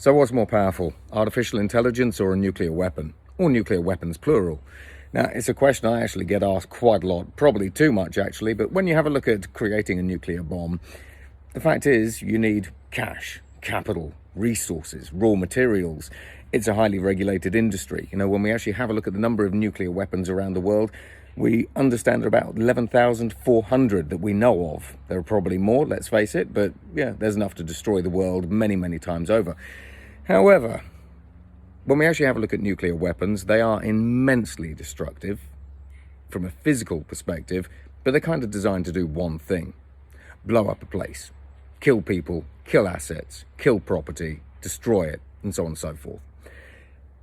So what's more powerful, artificial intelligence or a nuclear weapon? Or nuclear weapons plural? Now, it's a question I actually get asked quite a lot, probably too much actually, but when you have a look at creating a nuclear bomb, the fact is you need cash, capital, resources, raw materials. It's a highly regulated industry. When we actually have a look at the number of nuclear weapons around the world, we understand there are about 11,400 that we know of. There are probably more, let's face it, but yeah, there's enough to destroy the world many, many times over. However, when we actually have a look at nuclear weapons, they are immensely destructive from a physical perspective, but they're kind of designed to do one thing: blow up a place, kill people, kill assets, kill property, destroy it, and so on and so forth.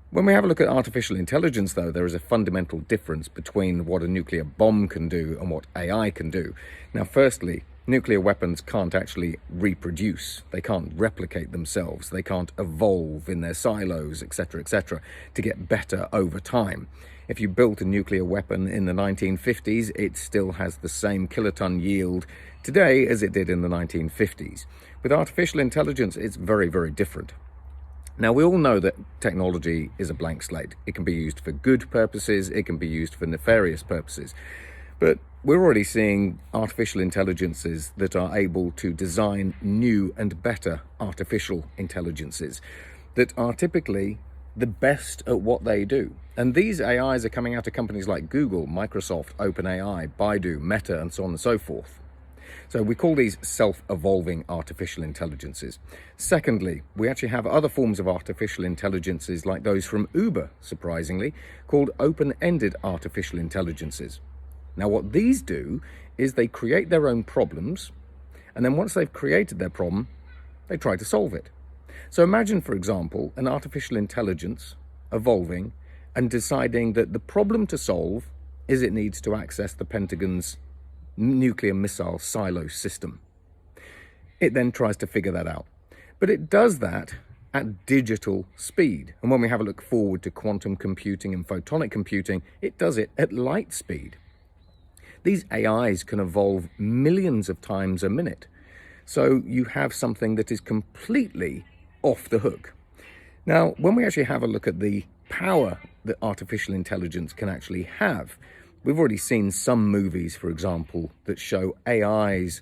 When we have a look at artificial intelligence, though, there is a fundamental difference between what a nuclear bomb can do and what AI can do. Now, firstly, nuclear weapons can't actually reproduce. They can't replicate themselves. They can't evolve in their silos, etc., to get better over time. If you built a nuclear weapon in the 1950s, it still has the same kiloton yield today as it did in the 1950s. With artificial intelligence, it's very, very different. Now, we all know that technology is a blank slate. It can be used for good purposes, it can be used for nefarious purposes. But we're already seeing artificial intelligences that are able to design new and better artificial intelligences that are typically the best at what they do. And these AIs are coming out of companies like Google, Microsoft, OpenAI, Baidu, Meta, and so on and so forth. So we call these self-evolving artificial intelligences. Secondly, we actually have other forms of artificial intelligences like those from Uber, surprisingly, called open-ended artificial intelligences. Now, what these do is they create their own problems, and then once they've created their problem, they try to solve it. So imagine, for example, an artificial intelligence evolving and deciding that the problem to solve is it needs to access the Pentagon's nuclear missile silo system. It then tries to figure that out. But it does that at digital speed. And when we have a look forward to quantum computing and photonic computing, it does it at light speed. These AIs can evolve millions of times a minute. So you have something that is completely off the hook. Now, when we actually have a look at the power that artificial intelligence can actually have, we've already seen some movies, for example, that show AIs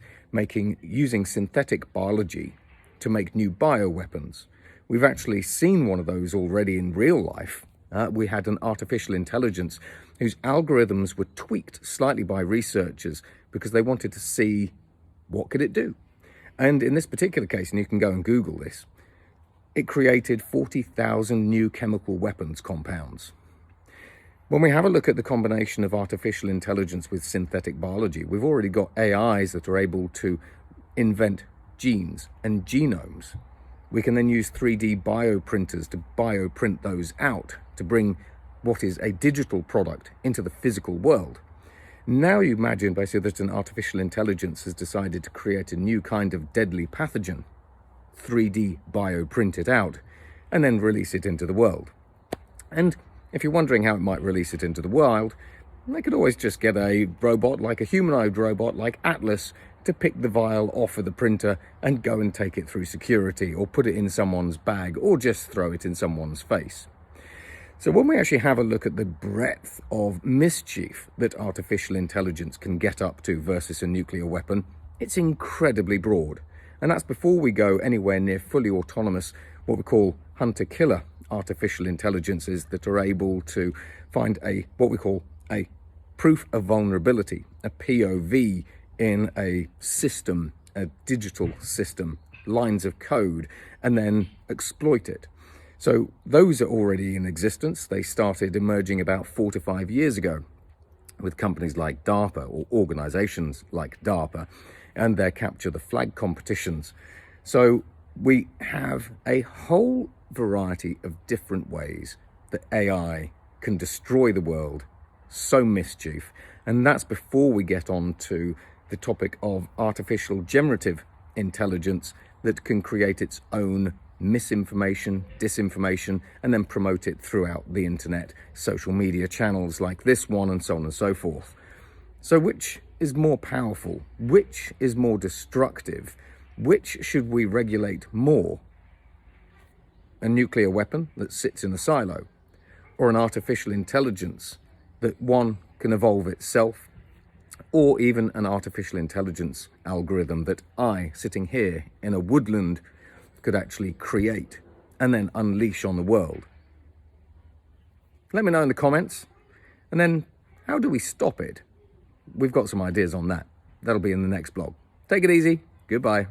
using synthetic biology to make new bioweapons. We've actually seen one of those already in real life. We had an artificial intelligence whose algorithms were tweaked slightly by researchers because they wanted to see what could it do. And in this particular case, and you can go and Google this, it created 40,000 new chemical weapons compounds. When we have a look at the combination of artificial intelligence with synthetic biology, we've already got AIs that are able to invent genes and genomes. We can then use 3D bioprinters to bioprint those out to bring what is a digital product into the physical world. Now you imagine basically that an artificial intelligence has decided to create a new kind of deadly pathogen, 3D bioprint it out, and then release it into the world. And if you're wondering how it might release it into the wild, they could always just get a robot, like a humanoid robot like Atlas, to pick the vial off of the printer and go and take it through security, or put it in someone's bag, or just throw it in someone's face. So when we actually have a look at the breadth of mischief that artificial intelligence can get up to versus a nuclear weapon, it's incredibly broad. And that's before we go anywhere near fully autonomous, what we call hunter-killer artificial intelligences that are able to find what we call a proof of vulnerability, a POV in a system, a digital system, lines of code, and then exploit it. So those are already in existence. They started emerging about 4 to 5 years ago with companies like DARPA, or organizations like DARPA, and their capture the flag competitions. So we have a whole variety of different ways that AI can destroy the world, sow mischief, and that's before we get on to the topic of artificial generative intelligence that can create its own misinformation, disinformation, and then promote it throughout the internet, social media channels like this one, and so on and so forth. So which is more powerful? Which is more destructive? Which should we regulate more? a nuclear weapon that sits in a silo, or an artificial intelligence that one can evolve itself, or even an artificial intelligence algorithm that I, sitting here in a woodland, could actually create and then unleash on the world. Let me know in the comments. And then, how do we stop it? We've got some ideas on that. That'll be in the next blog. Take it easy. Goodbye.